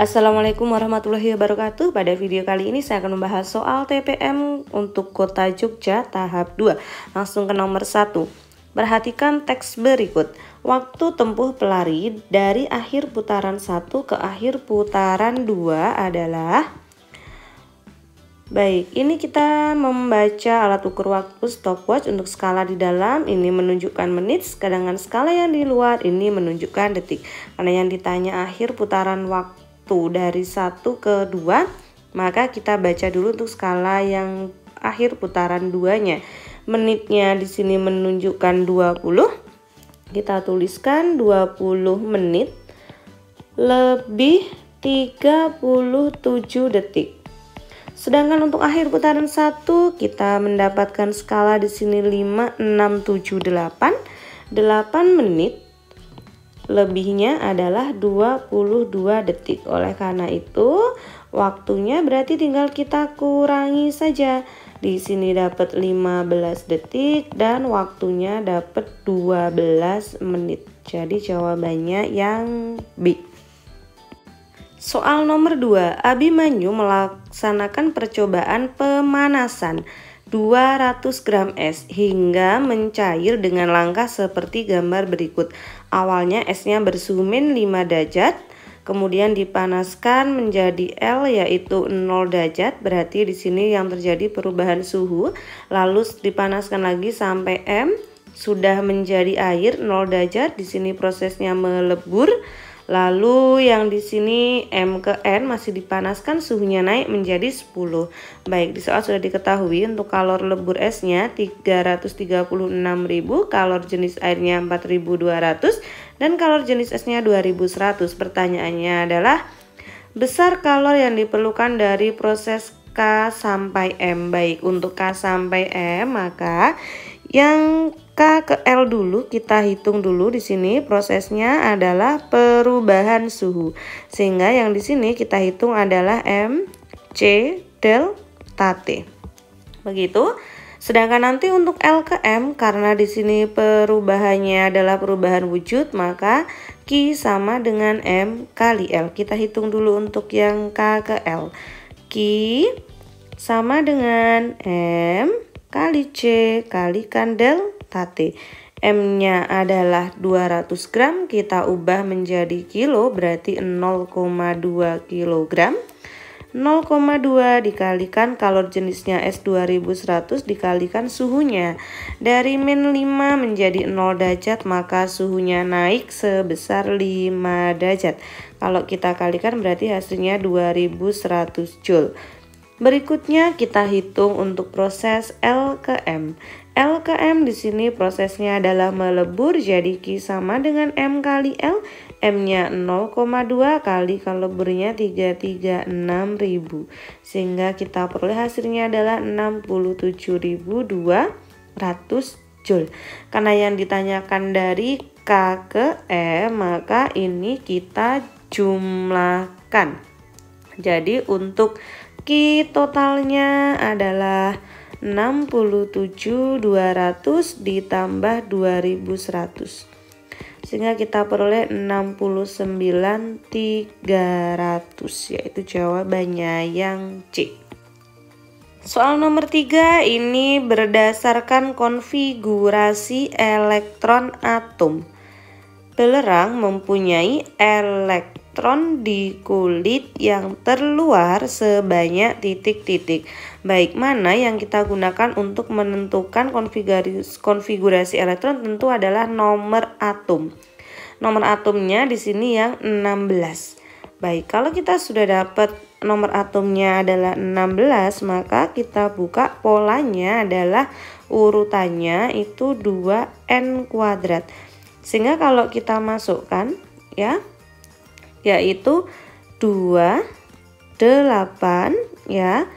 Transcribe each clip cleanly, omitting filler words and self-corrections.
Assalamualaikum warahmatullahi wabarakatuh. Pada video kali ini saya akan membahas soal TPM untuk Kota Jogja tahap 2. Langsung ke nomor 1. Perhatikan teks berikut. Waktu tempuh pelari dari akhir putaran 1 ke akhir putaran 2 adalah... Baik, ini kita membaca alat ukur waktu stopwatch. Untuk skala di dalam ini menunjukkan menit, sedangkan skala yang di luar ini menunjukkan detik. Karena yang ditanya akhir putaran waktu dari 1 ke 2, maka kita baca dulu untuk skala yang akhir putaran 2-nya. Menitnya di sini menunjukkan 20. Kita tuliskan 20 menit lebih 37 detik. Sedangkan untuk akhir putaran 1 kita mendapatkan skala di sini 5, 6, 7, 8. 8 menit lebihnya adalah 22 detik. Oleh karena itu, waktunya berarti tinggal kita kurangi saja. Di sini dapat 15 detik dan waktunya dapat 12 menit. Jadi jawabannya yang B. Soal nomor 2, Abimanyu melaksanakan percobaan pemanasan 200 gram es hingga mencair dengan langkah seperti gambar berikut. Awalnya esnya bersuhu min 5 derajat, kemudian dipanaskan menjadi L yaitu 0 derajat, berarti di sini yang terjadi perubahan suhu. Lalu dipanaskan lagi sampai M sudah menjadi air 0 derajat, di sini prosesnya melebur. Lalu yang di sini M ke N masih dipanaskan, suhunya naik menjadi 10. Baik, di soal sudah diketahui untuk kalor lebur esnya 336.000, kalor jenis airnya 4.200, dan kalor jenis esnya 2.100. Pertanyaannya adalah besar kalor yang diperlukan dari proses K sampai M. Baik, untuk K sampai M maka yang K ke L dulu kita hitung dulu. Di sini prosesnya adalah perubahan suhu, sehingga yang di sini kita hitung adalah M C delta T. Begitu. Sedangkan nanti untuk L ke M, karena di sini perubahannya adalah perubahan wujud, maka Q sama dengan M kali L. Kita hitung dulu untuk yang K ke L. Q sama dengan M kali C kalikan delta T. M-nya adalah 200 gram, kita ubah menjadi kilo, berarti 0,2 kilogram. 0,2 dikalikan kalor jenisnya S 2100 dikalikan suhunya. Dari min 5 menjadi 0 derajat, maka suhunya naik sebesar 5 derajat. Kalau kita kalikan berarti hasilnya 2100 Joule. Berikutnya kita hitung untuk proses L ke M. L ke M di sini prosesnya adalah melebur, jadi Q sama dengan M kali L. M-nya 0,2 kali leburnya 336.000. Sehingga kita peroleh hasilnya adalah 67.200 Joule. Karena yang ditanyakan dari K ke M, maka ini kita jumlahkan. Jadi untuk Q totalnya adalah 67.200 ditambah 2.100. Sehingga kita peroleh 69.300, yaitu jawabannya yang C. Soal nomor 3 ini berdasarkan konfigurasi elektron atom. Belerang mempunyai elektron di kulit yang terluar sebanyak titik-titik. Baik, mana yang kita gunakan untuk menentukan konfigurasi elektron? Tentu adalah nomor atom. Nomor atomnya di sini yang 16. Baik, kalau kita sudah dapat nomor atomnya adalah 16, maka kita buka polanya adalah urutannya itu 2n kuadrat. Sehingga kalau kita masukkan ya, yaitu 2, 8 ya.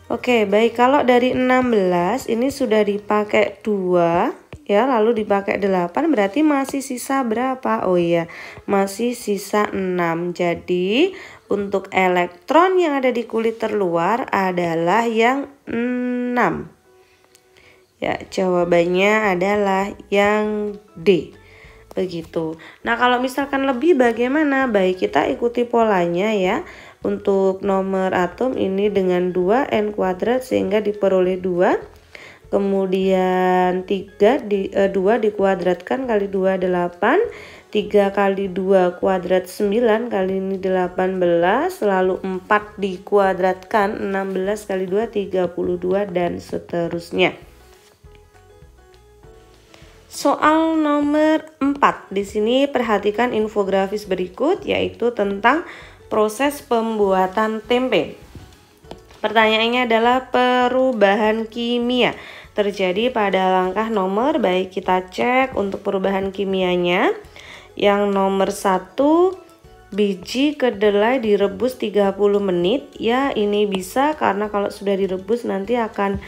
Oke, baik, kalau dari 16 ini sudah dipakai 2 ya, lalu dipakai 8, berarti masih sisa berapa? Oh iya, masih sisa 6. Jadi untuk elektron yang ada di kulit terluar adalah yang 6. Ya, jawabannya adalah yang D. begitu. Nah, kalau misalkan lebih bagaimana? Baik, kita ikuti polanya ya. Untuk nomor atom ini dengan 2n kuadrat sehingga diperoleh 2. Kemudian 2 dikuadratkan kali 2 8. 3 kali 2 kuadrat 9, kali ini 18. Lalu 4 dikuadratkan 16 kali 2 32 dan seterusnya. Soal nomor 4. Di sini perhatikan infografis berikut, yaitu tentang proses pembuatan tempe. Pertanyaannya adalah perubahan kimia terjadi pada langkah nomor, baik kita cek untuk perubahan kimianya. Yang nomor 1, biji kedelai direbus 30 menit. Ya, ini bisa karena kalau sudah direbus nanti akan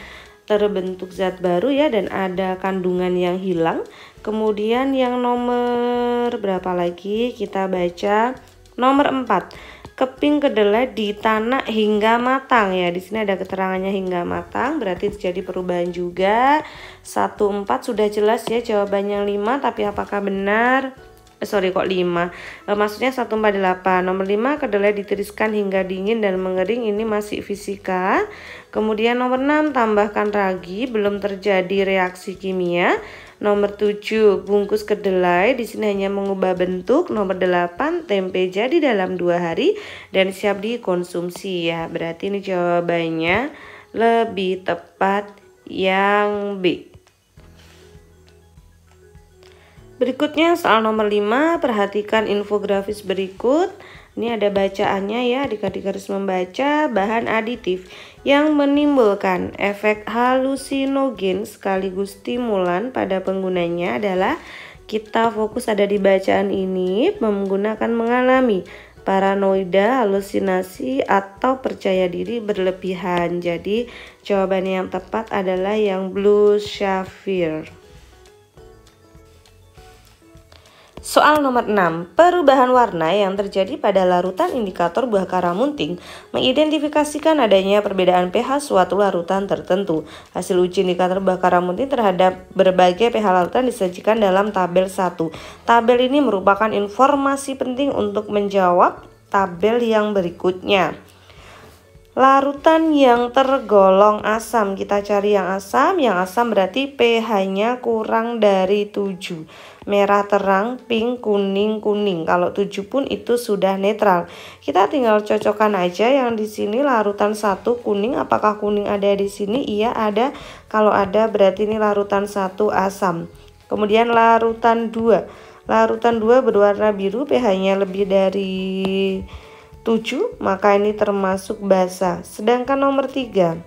terbentuk zat baru ya, dan ada kandungan yang hilang. Kemudian yang nomor berapa lagi kita baca? Nomor 4, keping kedelai ditanak hingga matang ya. Di sini ada keterangannya hingga matang, berarti terjadi perubahan juga. 1, 4 sudah jelas ya jawabannya 5, tapi apakah benar? Kok 5? Maksudnya 1, 4, 8. Nomor 5, kedelai ditiriskan hingga dingin dan mengering, ini masih fisika. Kemudian nomor 6, tambahkan ragi, belum terjadi reaksi kimia. Nomor 7, bungkus kedelai, di sini hanya mengubah bentuk. Nomor 8, tempe jadi dalam 2 hari dan siap dikonsumsi ya. Berarti ini jawabannya lebih tepat yang B. Berikutnya soal nomor 5, perhatikan infografis berikut. Ini ada bacaannya ya, adik-adik harus membaca. Bahan aditif yang menimbulkan efek halusinogen sekaligus stimulan pada penggunanya adalah, kita fokus ada di bacaan ini, menggunakan mengalami paranoida, halusinasi, atau percaya diri berlebihan. Jadi jawabannya yang tepat adalah yang blue sapphire. Soal nomor 6, perubahan warna yang terjadi pada larutan indikator buah karamunting mengidentifikasikan adanya perbedaan pH suatu larutan tertentu. Hasil uji indikator buah karamunting terhadap berbagai pH larutan disajikan dalam tabel 1. Tabel ini merupakan informasi penting untuk menjawab tabel yang berikutnya. Larutan yang tergolong asam, kita cari yang asam. Yang asam berarti pH-nya kurang dari 7. Merah terang, pink, kuning, kuning. Kalau 7 pun itu sudah netral. Kita tinggal cocokkan aja yang di sini larutan 1 kuning. Apakah kuning ada di sini? Iya ada. Kalau ada berarti ini larutan 1 asam. Kemudian larutan 2. Larutan 2 berwarna biru, pH-nya lebih dari 7, maka ini termasuk basa. Sedangkan nomor 3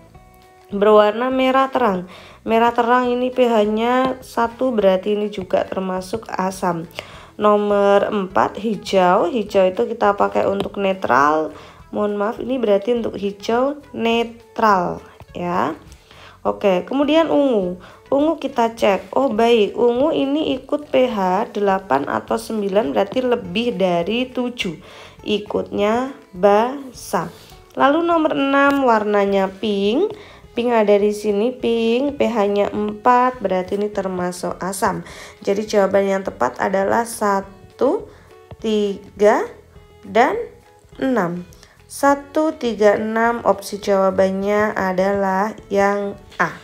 berwarna merah terang. Merah terang ini pH-nya 1, berarti ini juga termasuk asam. Nomor 4 hijau. Hijau itu kita pakai untuk netral. Mohon maaf, ini berarti untuk hijau netral ya. Oke, kemudian ungu. Ungu kita cek. Oh baik, ungu ini ikut pH 8 atau 9, berarti lebih dari 7. Ikutnya basa. Lalu nomor 6 warnanya pink. Pink ada di sini, pink, pH-nya 4, berarti ini termasuk asam. Jadi jawaban yang tepat adalah 1, 3, dan 6. 1, 3, 6, opsi jawabannya adalah yang A.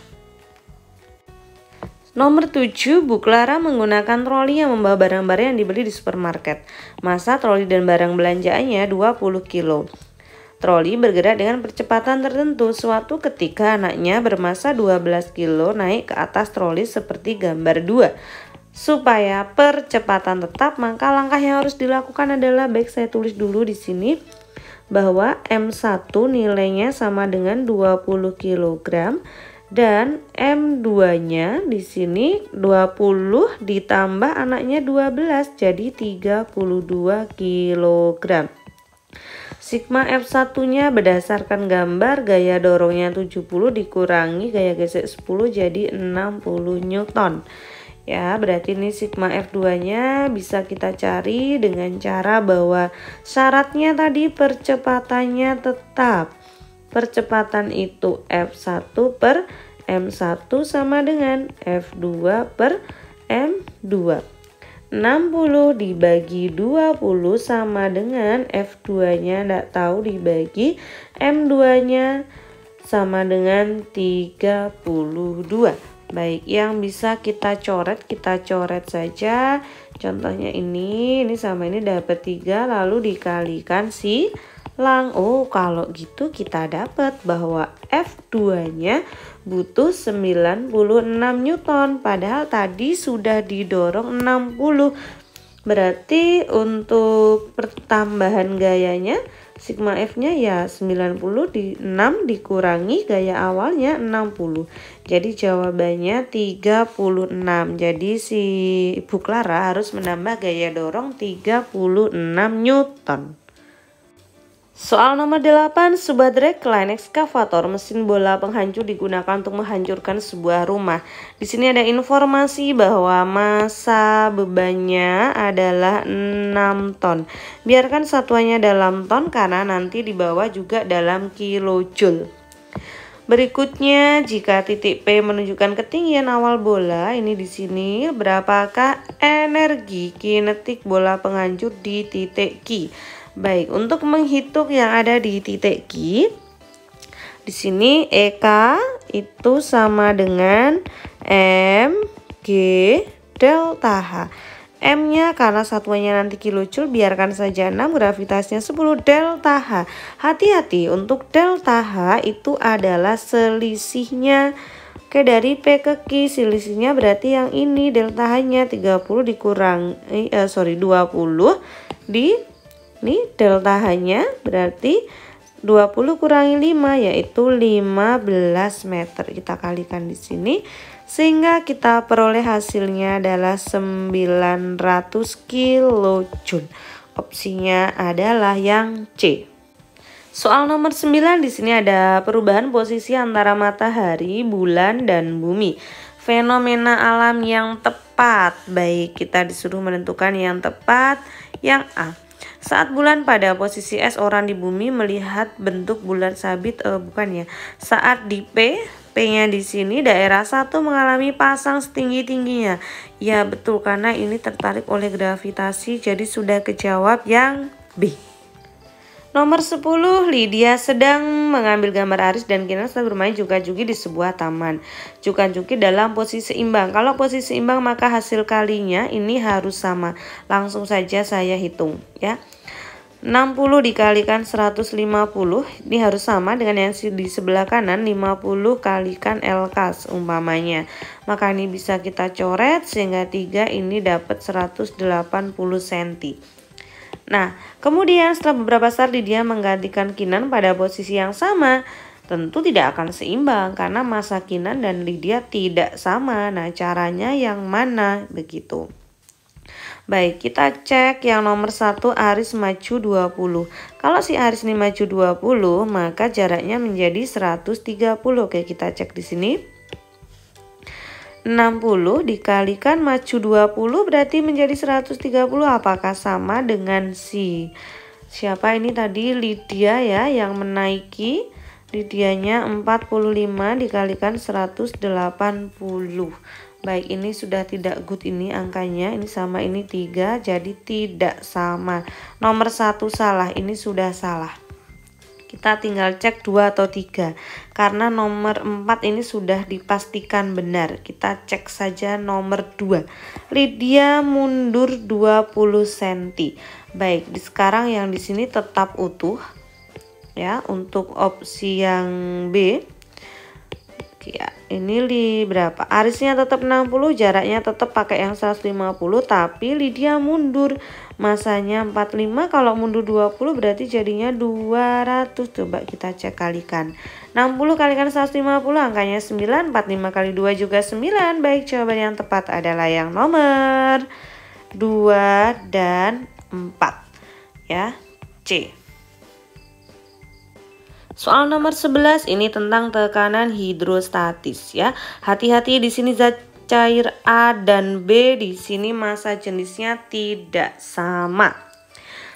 Nomor 7, Bu Clara menggunakan troli yang membawa barang-barang yang dibeli di supermarket. Masa troli dan barang belanjaannya 20 kilo. Troli bergerak dengan percepatan tertentu. Suatu ketika anaknya bermasa 12 kilo naik ke atas troli seperti gambar 2. Supaya percepatan tetap, maka langkah yang harus dilakukan adalah, baik saya tulis dulu di sini bahwa M1 nilainya sama dengan 20 kg. Dan M2-nya di sini 20 ditambah anaknya 12, jadi 32 kg. Sigma F1-nya berdasarkan gambar gaya dorongnya 70 dikurangi gaya gesek 10 jadi 60 Newton. Ya, berarti ini sigma F2-nya bisa kita cari dengan cara bahwa syaratnya tadi percepatannya tetap. Percepatan itu F1 per M1 sama dengan F2 per M2. 60 dibagi 20 sama dengan F2-nya enggak tahu dibagi M2-nya sama dengan 32. Baik, yang bisa kita coret saja. Contohnya ini sama ini dapat 3 lalu dikalikan silang. Oh, kalau gitu kita dapat bahwa F2-nya butuh 96 Newton. Padahal tadi sudah didorong 60. Berarti untuk pertambahan gayanya sigma F-nya ya 96 dikurangi gaya awalnya 60. Jadi jawabannya 36. Jadi si Ibu Clara harus menambah gaya dorong 36 Newton. Soal nomor 8, sebuah dragline ekskavator mesin bola penghancur digunakan untuk menghancurkan sebuah rumah. Di sini ada informasi bahwa massa bebannya adalah 6 ton. Biarkan satuannya dalam ton karena nanti di bawah juga dalam kilojoule. Berikutnya, jika titik P menunjukkan ketinggian awal bola, ini di sini berapakah energi kinetik bola penghancur di titik Q? Baik, untuk menghitung yang ada di titik Q, di sini EK itu sama dengan mg delta H. M-nya karena satuannya nanti kilojoule, biarkan saja 6, gravitasinya 10 delta H. Hati-hati, untuk delta H itu adalah selisihnya dari P ke Q. Selisihnya berarti yang ini delta H-nya 30 dikurangi 20 di ini delta H-nya berarti 20 kurangi 5 yaitu 15 meter. Kita kalikan di sini sehingga kita peroleh hasilnya adalah 900 kilojoule. Opsinya adalah yang C. Soal nomor 9, di sini ada perubahan posisi antara matahari, bulan, dan bumi. Fenomena alam yang tepat. Baik, kita disuruh menentukan yang tepat. Yang A. Saat bulan pada posisi S, orang di bumi melihat bentuk bulan sabit. Bukan ya. Saat di P-nya di sini daerah 1 mengalami pasang setinggi-tingginya. Ya betul, karena ini tertarik oleh gravitasi, jadi sudah kejawab yang B. Nomor 10, Lydia sedang mengambil gambar Aris dan Kinan sedang bermain juga-jugi di sebuah taman. Juga-jugi dalam posisi imbang. Kalau posisi imbang maka hasil kalinya ini harus sama. Langsung saja saya hitung ya. 60 dikalikan 150 ini harus sama dengan yang di sebelah kanan, 50 kalikan LK umpamanya. Maka ini bisa kita coret sehingga 3 ini dapat 180 cm. Nah, kemudian setelah beberapa saat Lydia menggantikan Kinan pada posisi yang sama. Tentu tidak akan seimbang karena massa Kinan dan Lydia tidak sama. Nah, caranya yang mana begitu? Baik, kita cek yang nomor 1, Aris maju 20. Kalau si Aris ini maju 20, maka jaraknya menjadi 130. Oke, kita cek di sini. 60 dikalikan maju 20 berarti menjadi 130. Apakah sama dengan siapa ini tadi? Lydia ya, yang menaiki. Lydianya 45 dikalikan 180. Baik, ini sudah tidak good ini angkanya. Ini sama ini 3, jadi tidak sama. Nomor 1 salah, ini sudah salah. Kita tinggal cek 2 atau 3. Karena nomor 4 ini sudah dipastikan benar. Kita cek saja nomor 2. Lydia mundur 20 cm. Baik, sekarang yang di sini tetap utuh. Ya, untuk opsi yang B. Ya, ini berapa? Arisnya tetap 60, jaraknya tetap pakai yang 150, tapi Lydia mundur. Masanya 45, kalau mundur 20 berarti jadinya 200. Coba kita cek kalikan. 60 kalikan 150 angkanya 9, 45 kali 2 juga 9. Baik, jawaban yang tepat adalah yang nomor 2 dan 4. Ya, C. Soal nomor 11 ini tentang tekanan hidrostatis ya. Hati-hati di sini zat cair A dan B di sini massa jenisnya tidak sama.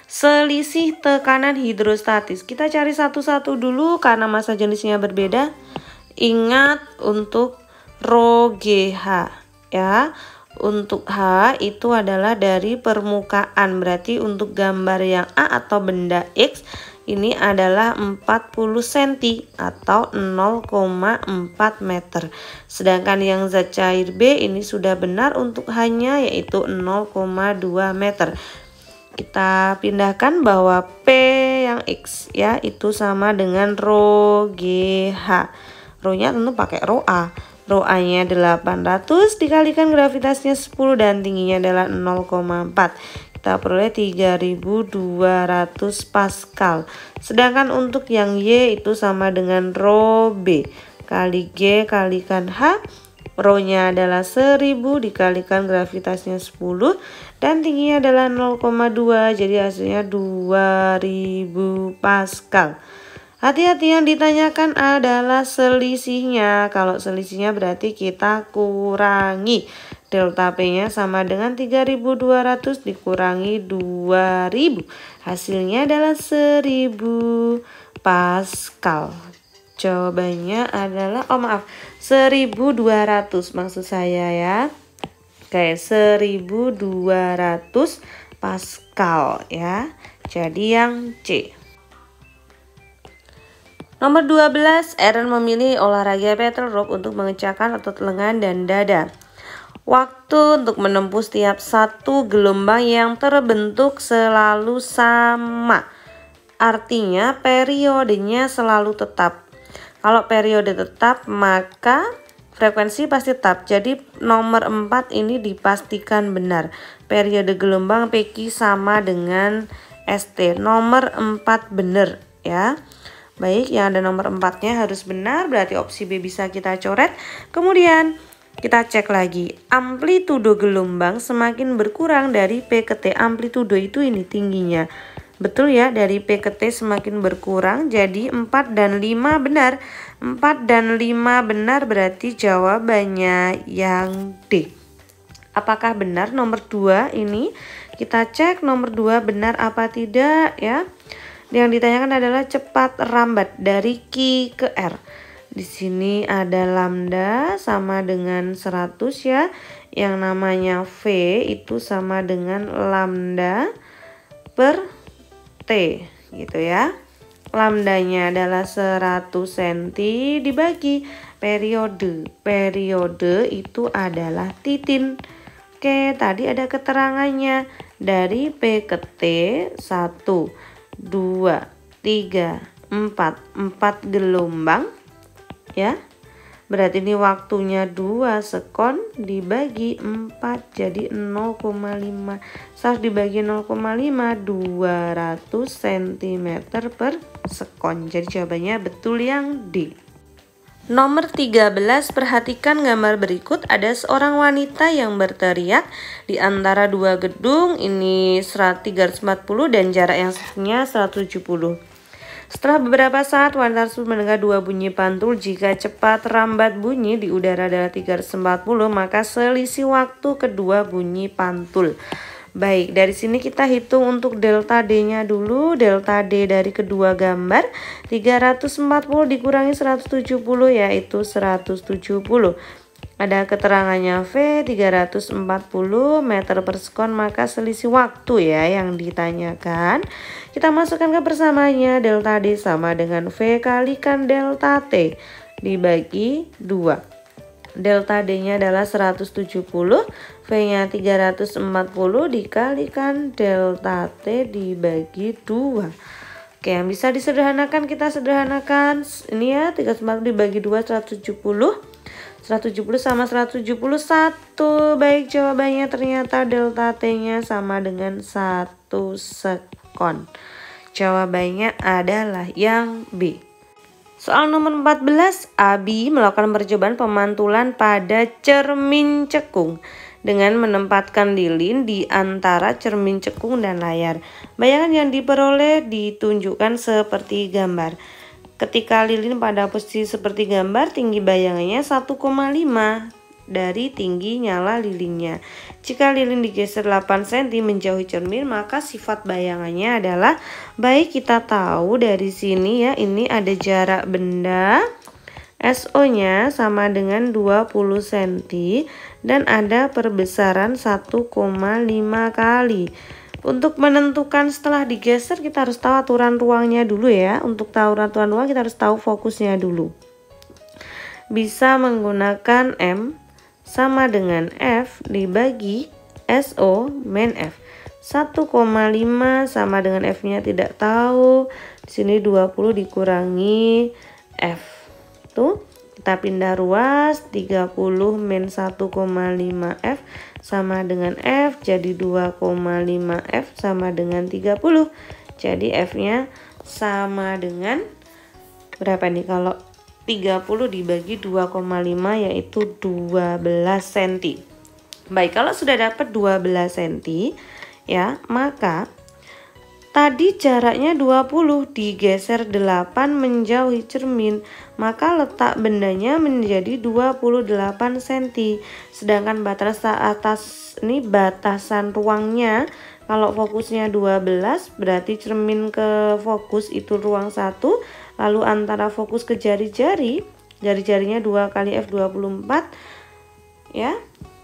Selisih tekanan hidrostatis. Kita cari satu-satu dulu karena massa jenisnya berbeda. Ingat untuk ρGH ya. Untuk H itu adalah dari permukaan, berarti untuk gambar yang A atau benda X ini adalah 40 cm atau 0,4 meter. Sedangkan yang zat cair B ini sudah benar untuk H-nya, yaitu 0,2 meter. Kita pindahkan bahwa P yang X ya itu sama dengan rho GH. Rho-nya tentu pakai rho A. Rho A-nya 800 dikalikan gravitasnya 10 dan tingginya adalah 0,4. Kita peroleh 3200 Pascal. Sedangkan untuk yang Y itu sama dengan rho B kali G kalikan H. Rho-nya adalah 1000 dikalikan gravitasnya 10 dan tingginya adalah 0,2. Jadi hasilnya 2000 Pascal. Hati-hati, yang ditanyakan adalah selisihnya. Kalau selisihnya berarti kita kurangi. Delta P-nya sama dengan 3200 dikurangi 2000. Hasilnya adalah 1000 Pascal. Jawabannya adalah, 1200 maksud saya ya. Oke, 1200 Pascal ya. Jadi yang C. Nomor 12, Aaron memilih olahraga battle rope untuk mengecahkan otot lengan dan dada. Waktu untuk menempuh setiap satu gelombang yang terbentuk selalu sama. Artinya periodenya selalu tetap. Kalau periode tetap maka frekuensi pasti tetap. Jadi nomor 4 ini dipastikan benar. Periode gelombang PQ sama dengan ST. Nomor 4 benar ya. Baik, yang ada nomor 4-nya harus benar, berarti opsi B bisa kita coret. Kemudian kita cek lagi, amplitudo gelombang semakin berkurang dari P ke T. Amplitudo itu ini tingginya. Betul ya, dari P ke T semakin berkurang, jadi 4 dan 5 benar. 4 dan 5 benar, berarti jawabannya yang D. Apakah benar nomor 2 ini? Kita cek nomor 2 benar apa tidak ya. Yang ditanyakan adalah cepat rambat dari Q ke R. Di sini ada lambda sama dengan 100 ya. Yang namanya V itu sama dengan lambda per T gitu ya. Lambdanya adalah 100 cm dibagi periode. Periode itu adalah titin. Oke, tadi ada keterangannya. Dari P ke T 1, 2, 3, 4 gelombang ya. Berarti ini waktunya 2 sekon dibagi 4 jadi 0,5. 100 dibagi 0,5 200 cm per sekon. Jadi jawabannya betul yang D. Nomor 13, perhatikan gambar berikut. Ada seorang wanita yang berteriak di antara dua gedung, ini 340 dan jarak yang satunya 170. Setelah beberapa saat, wanita tersebut mendengar dua bunyi pantul. Jika cepat rambat bunyi di udara adalah 340, maka selisih waktu kedua bunyi pantul. Baik, dari sini kita hitung untuk delta D-nya dulu. Delta D dari kedua gambar 340 dikurangi 170 yaitu 170. Ada keterangannya V 340 meter per sekon, maka selisih waktu ya yang ditanyakan. Kita masukkan ke persamaannya, delta D sama dengan V kalikan delta T dibagi 2. Delta D-nya adalah 170, V-nya 340 dikalikan delta T dibagi 2. Oke, yang bisa disederhanakan kita sederhanakan. Ini ya, 340 dibagi 2, 170. 170 sama 171. Baik, jawabannya ternyata delta T-nya sama dengan 1 sekon. Jawabannya adalah yang B. Soal nomor 14, Abi melakukan percobaan pemantulan pada cermin cekung dengan menempatkan lilin di antara cermin cekung dan layar. Bayangan yang diperoleh ditunjukkan seperti gambar. Ketika lilin pada posisi seperti gambar, tinggi bayangannya 1,5 dari tinggi nyala lilinnya. Jika lilin digeser 8 cm menjauhi cermin, maka sifat bayangannya adalah, baik, kita tahu dari sini ya, ini ada jarak benda SO-nya sama dengan 20 cm dan ada perbesaran 1,5 kali. Untuk menentukan setelah digeser kita harus tahu aturan ruangnya dulu ya. Untuk tahu aturan ruang kita harus tahu fokusnya dulu. Bisa menggunakan M sama dengan F dibagi SO min F. 1,5 sama dengan F-nya tidak tahu. Di sini 20 dikurangi F. Tuh, kita pindah ruas. 30 min 1,5 F sama dengan F. Jadi 2,5 F sama dengan 30. Jadi F-nya sama dengan berapa nih? Kalau 30 dibagi 2,5 yaitu 12 cm. Baik, kalau sudah dapat 12 cm ya, maka tadi jaraknya 20 digeser 8 menjauhi cermin, maka letak bendanya menjadi 28 cm. Sedangkan batas atas ini batasan ruangnya, kalau fokusnya 12 berarti cermin ke fokus itu ruang 1, lalu antara fokus ke jari-jari, jari-jarinya 2 kali F24 ya.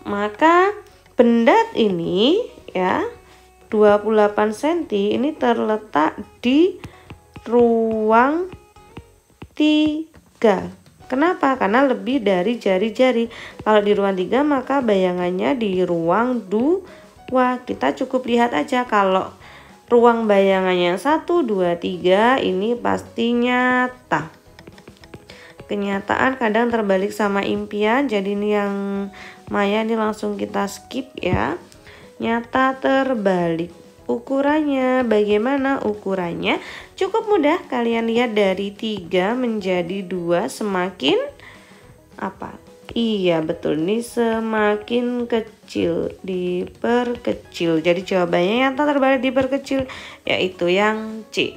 Maka benda ini ya 28 cm ini terletak di ruang 3. Kenapa? Karena lebih dari jari-jari. Kalau di ruang 3 maka bayangannya di ruang 2. Kita cukup lihat aja kalau ruang bayangannya 1, 2, 3 ini pasti nyata. Kenyataan kadang terbalik sama impian, jadi ini yang Maya ini langsung kita skip ya. Nyata terbalik. Ukurannya bagaimana ukurannya? Cukup mudah, kalian lihat dari 3 menjadi 2 semakin apa? Iya betul, ini semakin kecil, diperkecil. Jadi jawabannya nyata terbalik diperkecil, yaitu yang C.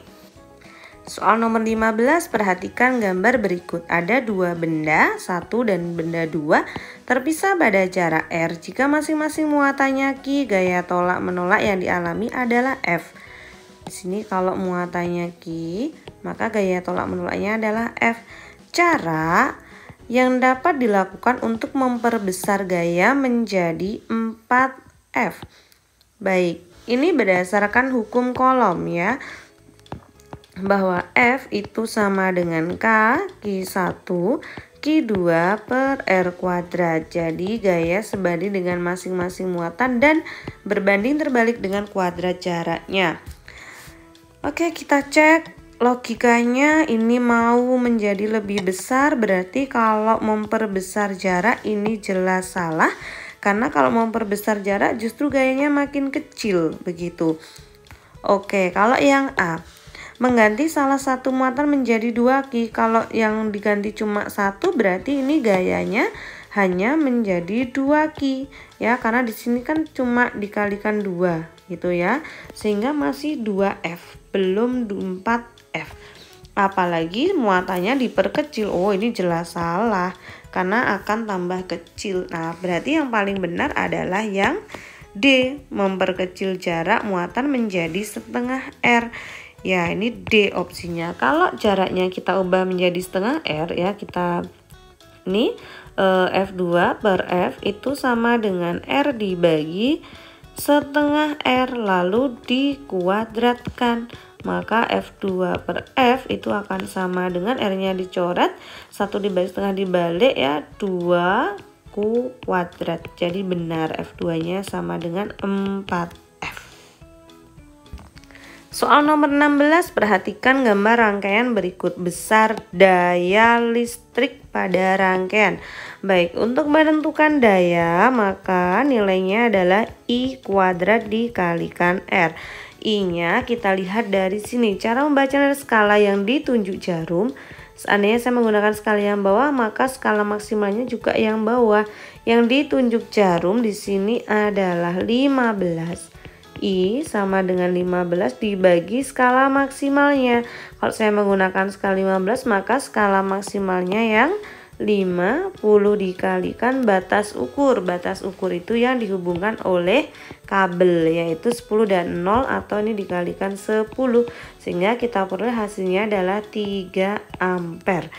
Soal nomor 15, perhatikan gambar berikut. Ada dua benda, 1 dan benda 2, terpisah pada jarak R. Jika masing-masing muatannya Q, gaya tolak menolak yang dialami adalah F. Di sini kalau muatannya Q, maka gaya tolak menolaknya adalah F. Cara yang dapat dilakukan untuk memperbesar gaya menjadi 4F. Baik, ini berdasarkan hukum kolom ya, bahwa F itu sama dengan K, Q1, Q2 per R kuadrat. Jadi gaya sebanding dengan masing-masing muatan dan berbanding terbalik dengan kuadrat jaraknya. Oke, kita cek logikanya. Ini mau menjadi lebih besar, berarti kalau memperbesar jarak ini jelas salah. Karena kalau memperbesar jarak justru gayanya makin kecil, begitu. Oke, kalau yang A, mengganti salah satu muatan menjadi 2Q. Kalau yang diganti cuma 1 berarti ini gayanya hanya menjadi 2Q ya, karena di sini kan cuma dikalikan 2 gitu ya, sehingga masih 2F, belum 4F. Apalagi muatannya diperkecil. Oh, ini jelas salah karena akan tambah kecil. Nah, berarti yang paling benar adalah yang D, memperkecil jarak muatan menjadi setengah R. Ya, ini D opsinya. Kalau jaraknya kita ubah menjadi setengah R ya, kita ini F2 per F itu sama dengan R dibagi setengah R lalu dikuadratkan. Maka F2 per F itu akan sama dengan R-nya dicoret, 1 dibagi setengah dibalik ya, 2 kuadrat. Jadi benar F2-nya sama dengan 4. Soal nomor 16, perhatikan gambar rangkaian berikut. Besar daya listrik pada rangkaian. Baik, untuk menentukan daya maka nilainya adalah I kuadrat dikalikan R. I-nya kita lihat dari sini. Cara membaca dari skala yang ditunjuk jarum. Seandainya saya menggunakan skala yang bawah, maka skala maksimalnya juga yang bawah. Yang ditunjuk jarum di sini adalah 15. I sama dengan 15 dibagi skala maksimalnya. Kalau saya menggunakan skala 15 maka skala maksimalnya yang 50 dikalikan batas ukur. Batas ukur itu yang dihubungkan oleh kabel yaitu 10 dan 0 atau ini dikalikan 10. Sehingga kita peroleh hasilnya adalah 3 ampere.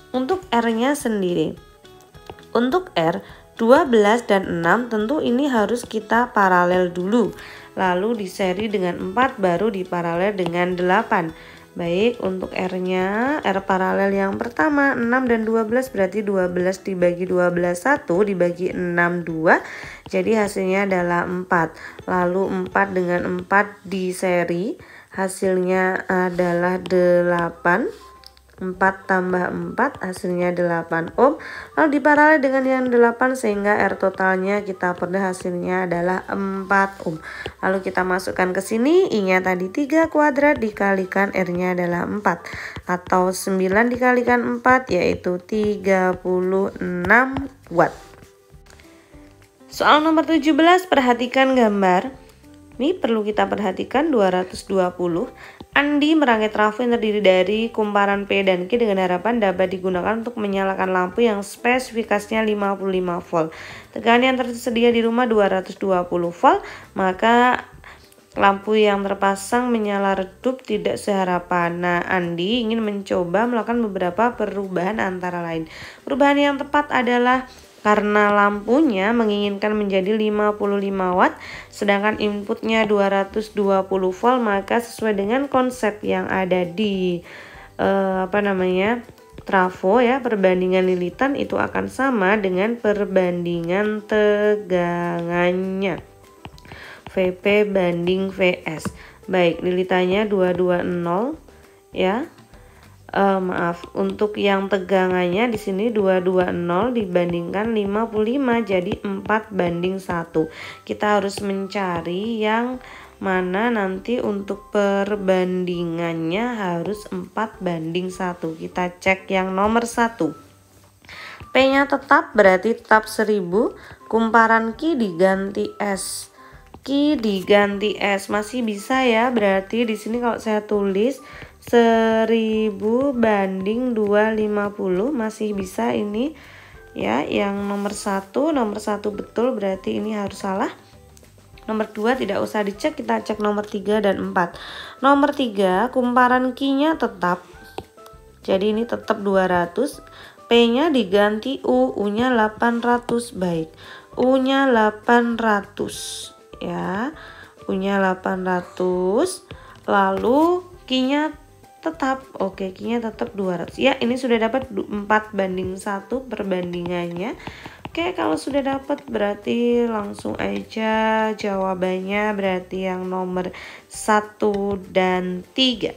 Untuk R-nya sendiri. Untuk R 12 dan 6 tentu ini harus kita paralel dulu. Lalu diseri dengan 4 baru diparalel dengan 8. Baik, untuk R-nya, R paralel yang pertama 6 dan 12 berarti 12 dibagi 12 1 dibagi 6 2. Jadi hasilnya adalah 4. Lalu 4 dengan 4 diseri, hasilnya adalah 8. 4 tambah 4 hasilnya 8 ohm. Lalu diparalel dengan yang 8 sehingga R totalnya kita perdah hasilnya adalah 4 ohm. Lalu kita masukkan ke sini, I-nya tadi 3 kuadrat dikalikan R-nya adalah 4 atau 9 dikalikan 4 yaitu 36 watt. Soal nomor 17, perhatikan gambar. Ini perlu kita perhatikan 220. Andi merangkai trafo yang terdiri dari kumparan P dan Q dengan harapan dapat digunakan untuk menyalakan lampu yang spesifikasinya 55 volt. Tegangan yang tersedia di rumah 220 volt, maka lampu yang terpasang menyala redup tidak seharapan. Nah, Andi ingin mencoba melakukan beberapa perubahan antara lain. Perubahan yang tepat adalah karena lampunya menginginkan menjadi 55 watt sedangkan inputnya 220 volt, maka sesuai dengan konsep yang ada di trafo ya, perbandingan lilitan itu akan sama dengan perbandingan tegangannya, VP banding VS. Baik, lilitannya 220 ya. Untuk yang tegangannya di sini 220 dibandingkan 55 jadi 4:1. Kita harus mencari yang mana nanti untuk perbandingannya harus 4:1. Kita cek yang nomor 1. P-nya tetap berarti tetap 1000, kumparan Q diganti S. Q diganti S masih bisa ya, berarti di sini kalau saya tulis 1000 banding 250 masih bisa ini ya. Yang nomor 1 betul, berarti ini harus salah. Nomor 2 tidak usah dicek, kita cek nomor 3 dan 4. Nomor 3 kumparan Q-nya tetap, jadi ini tetap 200. P-nya diganti U, U-nya 800. Baik, U-nya 800 ya, U-nya 800. Lalu Q-nya tetap, oke, Q-nya tetap 200 ya. Ini sudah dapat 4:1 perbandingannya. Oke, kalau sudah dapat berarti langsung aja jawabannya berarti yang nomor 1 dan 3.